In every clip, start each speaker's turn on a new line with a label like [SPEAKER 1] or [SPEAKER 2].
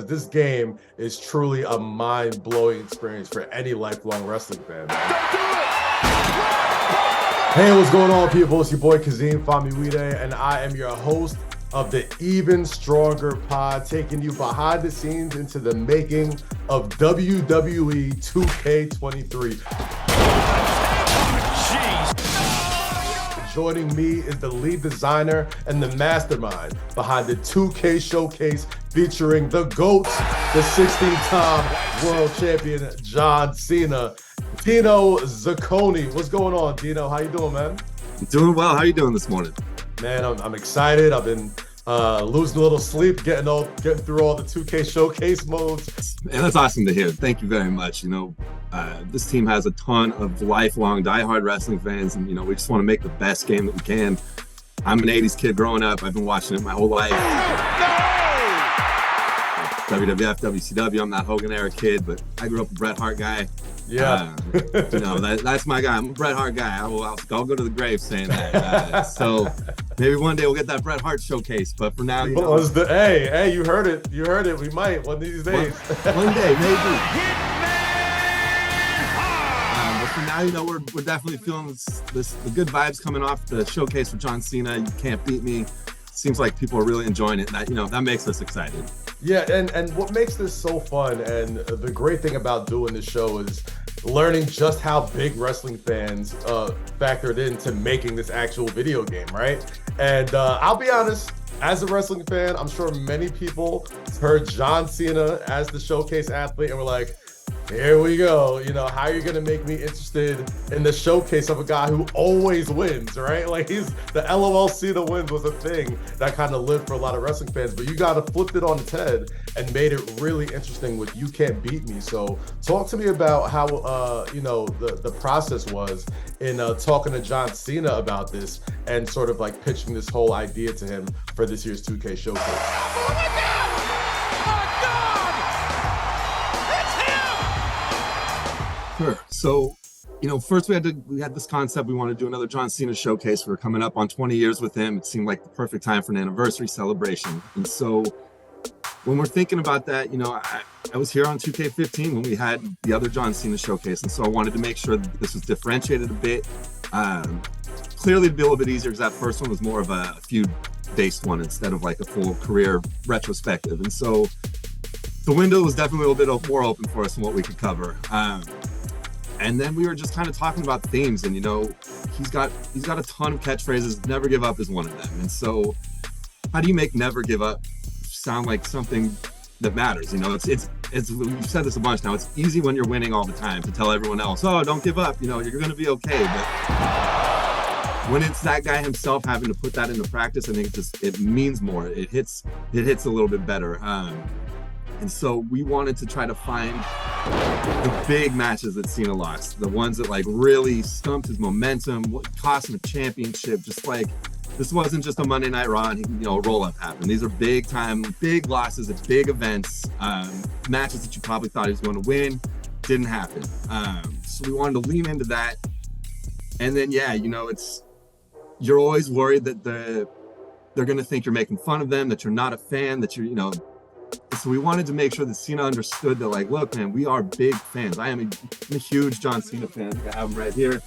[SPEAKER 1] This game is truly a mind-blowing experience for any lifelong wrestling fan. Hey, what's going on, people? It's your boy Kazeem, Famuyide, and I am your host of the Even Stronger Pod, taking you behind the scenes into the making of WWE 2K23. Joining me is the lead designer and the mastermind behind the 2K Showcase featuring the GOAT, the 16-time world champion, John Cena. Dino Zacconi. What's going on, Dino? How you doing, man?
[SPEAKER 2] I'm doing well. How you doing this morning?
[SPEAKER 1] Man, I'm excited. I've been losing a little sleep, getting through all the 2K Showcase modes.
[SPEAKER 2] And that's awesome to hear. Thank you very much. This team has a ton of lifelong diehard wrestling fans, and we just want to make the best game that we can. I'm an 80s kid growing up. I've been watching it my whole life. WWF, WCW. I'm not Hogan era kid, but I grew up a Bret Hart guy.
[SPEAKER 1] Yeah.
[SPEAKER 2] That's my guy. I'm a Bret Hart guy. I'll go to the grave saying that. So maybe one day we'll get that Bret Hart showcase. But for now,
[SPEAKER 1] hey, you heard it. You heard it. We might one of these days.
[SPEAKER 2] One day, maybe. But for now, we're definitely feeling the good vibes coming off the showcase for John Cena. You can't beat me. Seems like people are really enjoying it. And that makes us excited.
[SPEAKER 1] Yeah, and what makes this so fun, and the great thing about doing this show is learning just how big wrestling fans factored into making this actual video game, right? And I'll be honest, as a wrestling fan, I'm sure many people heard John Cena as the showcase athlete and were like, here we go. How are you going to make me interested in the showcase of a guy who always wins, right? Like the LOL Cena wins was a thing that kind of lived for a lot of wrestling fans, but you got to flip it on its head and made it really interesting with You Can't Beat Me. So talk to me about how, the process was in talking to John Cena about this and sort of like pitching this whole idea to him for this year's 2K showcase.
[SPEAKER 2] Sure. So, first we had this concept. We wanted to do another John Cena showcase. We're coming up on 20 years with him. It seemed like the perfect time for an anniversary celebration. And so when we're thinking about that, I was here on 2K15 when we had the other John Cena showcase. And so I wanted to make sure that this was differentiated a bit. Clearly to be a little bit easier because that first one was more of a feud-based one instead of like a full career retrospective. And so the window was definitely a little bit more open for us and what we could cover. And then we were just kind of talking about themes, and he's got a ton of catchphrases. Never give up is one of them. And so, how do you make never give up sound like something that matters? It's we've said this a bunch now. It's easy when you're winning all the time to tell everyone else, oh, don't give up. You're going to be okay. But when it's that guy himself having to put that into practice, I think it means more. It hits a little bit better. And so we wanted to try to find the big matches that Cena lost, the ones that like really stumped his momentum, cost him a championship. Just like this wasn't just a Monday Night Raw and a roll-up happened. These are big losses at big events, matches that you probably thought he was going to win, didn't happen. So we wanted to lean into that. And then you're always worried that they're going to think you're making fun of them, that you're not a fan, that you're So we wanted to make sure that Cena understood that, like, look, man, we are big fans. I'm a huge John Cena fan. I have them right here.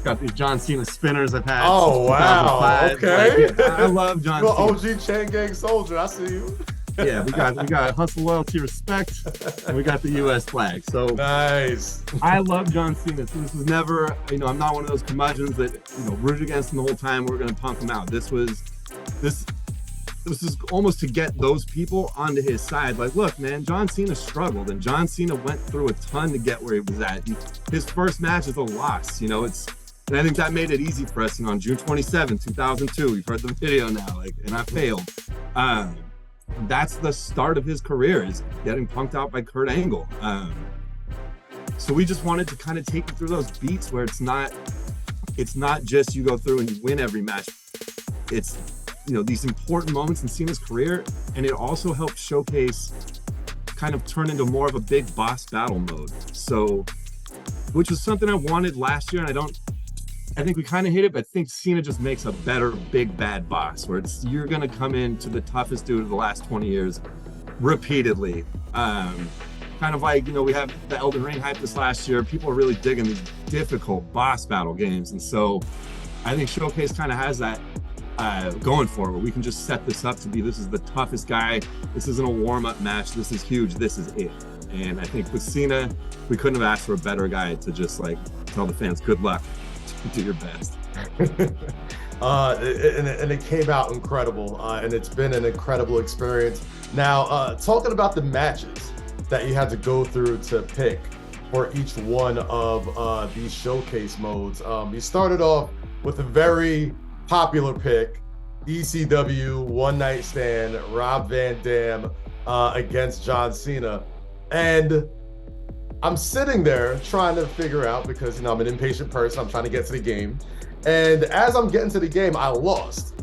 [SPEAKER 2] Got these John Cena spinners I've had.
[SPEAKER 1] Oh, wow. Okay.
[SPEAKER 2] Like, I love John Cena.
[SPEAKER 1] OG Chain Gang soldier. I see you.
[SPEAKER 2] Yeah, we got hustle, loyalty, respect, and we got the U.S. flag. So is. I love John Cena. So this was never, I'm not one of those curmudgeons that, rooted against him the whole time. We're going to punk him out. This is almost to get those people onto his side. Like, look, man, John Cena struggled, and John Cena went through a ton to get where he was at. His first match is a loss, and I think that made it easy for us. On June 27, 2002, we've heard the video now, and I failed. That's the start of his career, is getting punked out by Kurt Angle. So we just wanted to kind of take you through those beats where it's not just you go through and you win every match. It's these important moments in Cena's career, and it also helps showcase kind of turn into more of a big boss battle mode. So, which was something I wanted last year, and I don't I think we kind of hit it, but I think Cena just makes a better big bad boss where you're going to come into the toughest dude of the last 20 years repeatedly. Kind of like, we have the Elden Ring hype this last year. People are really digging these difficult boss battle games. And so I think Showcase kind of has that going for it, where we can just set this up to be, this is the toughest guy. This isn't a warm-up match. This is huge. This is it. And I think with Cena, we couldn't have asked for a better guy to just tell the fans, good luck. Do your best.
[SPEAKER 1] And it came out incredible, and it's been an incredible experience. Now, talking about the matches that you had to go through to pick for each one of these showcase modes, you started off with a very popular pick, ECW One Night Stand, Rob Van Dam against John Cena. And I'm sitting there trying to figure out, because I'm an impatient person, I'm trying to get to the game. And as I'm getting to the game, I lost.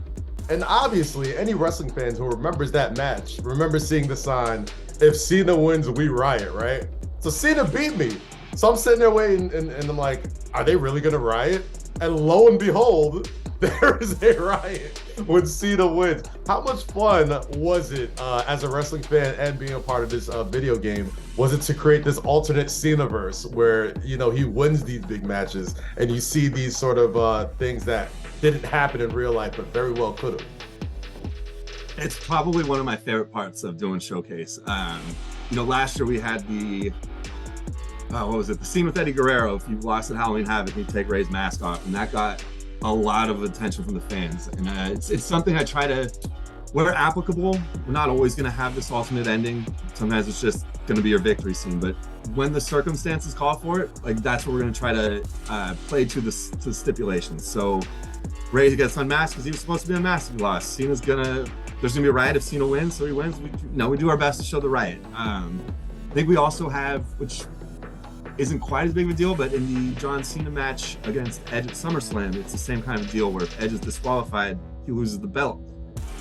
[SPEAKER 1] And obviously, any wrestling fans who remembers that match remember seeing the sign, if Cena wins, we riot, right? So Cena beat me. So I'm sitting there waiting, and I'm like, are they really gonna riot? And lo and behold, there is a riot when Cena wins. How much fun was it as a wrestling fan and being a part of this video game? Was it to create this alternate Cenaverse where, he wins these big matches and you see these sort of things that didn't happen in real life, but very well could have?
[SPEAKER 2] It's probably one of my favorite parts of doing Showcase. Last year we had the scene with Eddie Guerrero. If you lost at Halloween Havoc, he'd take Ray's mask off, and that got a lot of attention from the fans. And it's something I try to, where applicable, we're not always going to have this alternate ending. Sometimes it's just going to be your victory scene. But when the circumstances call for it, that's what we're going to try to play to the stipulations. So Ray gets unmasked because he was supposed to be unmasked. He lost. There's going to be a riot if Cena wins. So he wins. We do our best to show the riot. I think we also have, which isn't quite as big of a deal, but in the John Cena match against Edge at SummerSlam, it's the same kind of deal where if Edge is disqualified, he loses the belt.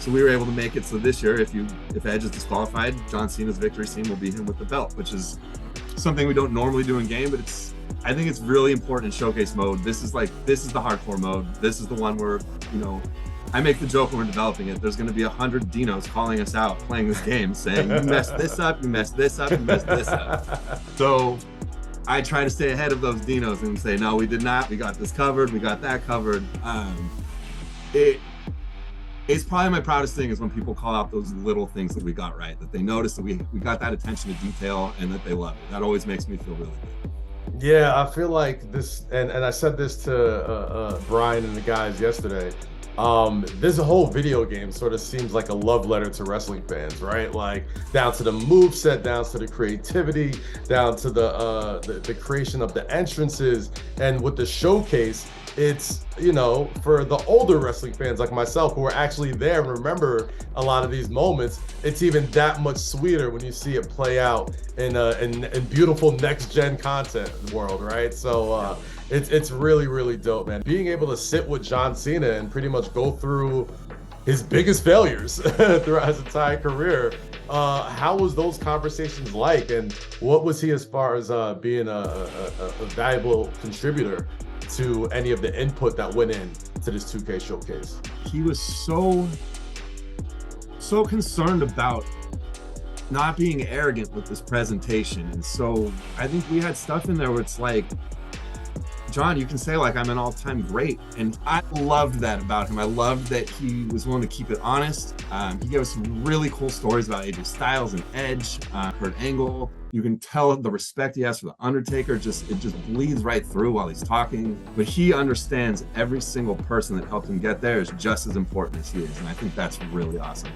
[SPEAKER 2] So we were able to make it so this year, if Edge is disqualified, John Cena's victory scene will be him with the belt, which is something we don't normally do in game, but I think it's really important in Showcase mode. This is the hardcore mode. This is the one where, I make the joke when we're developing it, there's going to be 100 Dinos calling us out playing this game saying, you messed this up, you messed this up, you messed this up. So I try to stay ahead of those Dinos and say, no, we did not. We got this covered. We got that covered. It's probably my proudest thing is when people call out those little things that we got right, that they notice that we got that attention to detail and that they love it. That always makes me feel really good.
[SPEAKER 1] Yeah, I feel like this, and I said this to Brian and the guys yesterday. This whole video game sort of seems like a love letter to wrestling fans, right? Like down to the moveset, down to the creativity, down to the creation of the entrances, and with the showcase, it's, for the older wrestling fans like myself who are actually there and remember a lot of these moments, it's even that much sweeter when you see it play out in beautiful next gen content world, right? So it's really, really dope, man. Being able to sit with John Cena and pretty much go through his biggest failures throughout his entire career. How was those conversations like, and what was he as far as being a valuable contributor to any of the input that went in to this 2K showcase?
[SPEAKER 2] He was so concerned about not being arrogant with this presentation. And so I think we had stuff in there where it's like, John, you can say I'm an all-time great. And I loved that about him. I loved that he was willing to keep it honest. He gave us some really cool stories about AJ Styles and Edge, Kurt Angle. You can tell the respect he has for The Undertaker. It just bleeds right through while he's talking. But he understands every single person that helped him get there is just as important as he is. And I think that's really awesome.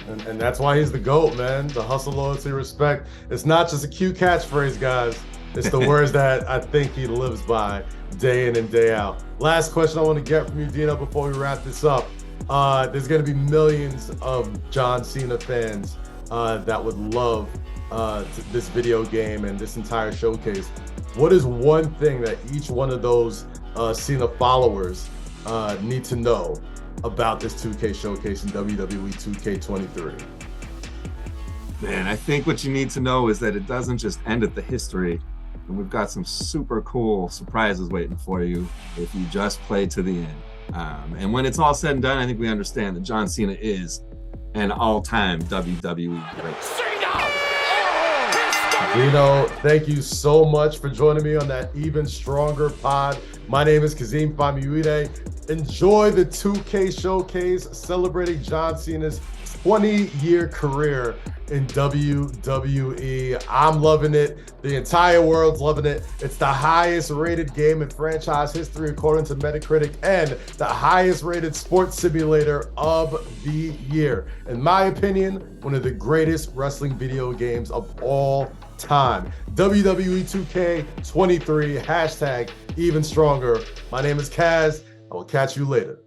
[SPEAKER 1] And that's why he's the GOAT, man. The hustle, loyalty, respect. It's not just a cute catchphrase, guys. It's the words that I think he lives by day in and day out. Last question I want to get from you, Dino, before we wrap this up. There's going to be millions of John Cena fans that would love this video game and this entire showcase. What is one thing that each one of those Cena followers need to know about this 2K showcase in WWE 2K23?
[SPEAKER 2] Man, I think what you need to know is that it doesn't just end at the history. and we've got some super cool surprises waiting for you if you just play to the end. And when it's all said and done, I think we understand that John Cena is an all-time WWE great.
[SPEAKER 1] Reno, thank you so much for joining me on that Even Stronger pod. My name is Kazeem Famuyide. Enjoy the 2K Showcase celebrating John Cena's 20-year career in WWE. I'm loving it. The entire world's loving it. It's the highest rated game in franchise history according to Metacritic, and the highest rated sports simulator of the year. In my opinion, one of the greatest wrestling video games of all time. WWE 2K23, hashtag even stronger. My name is Kaz. I will catch you later.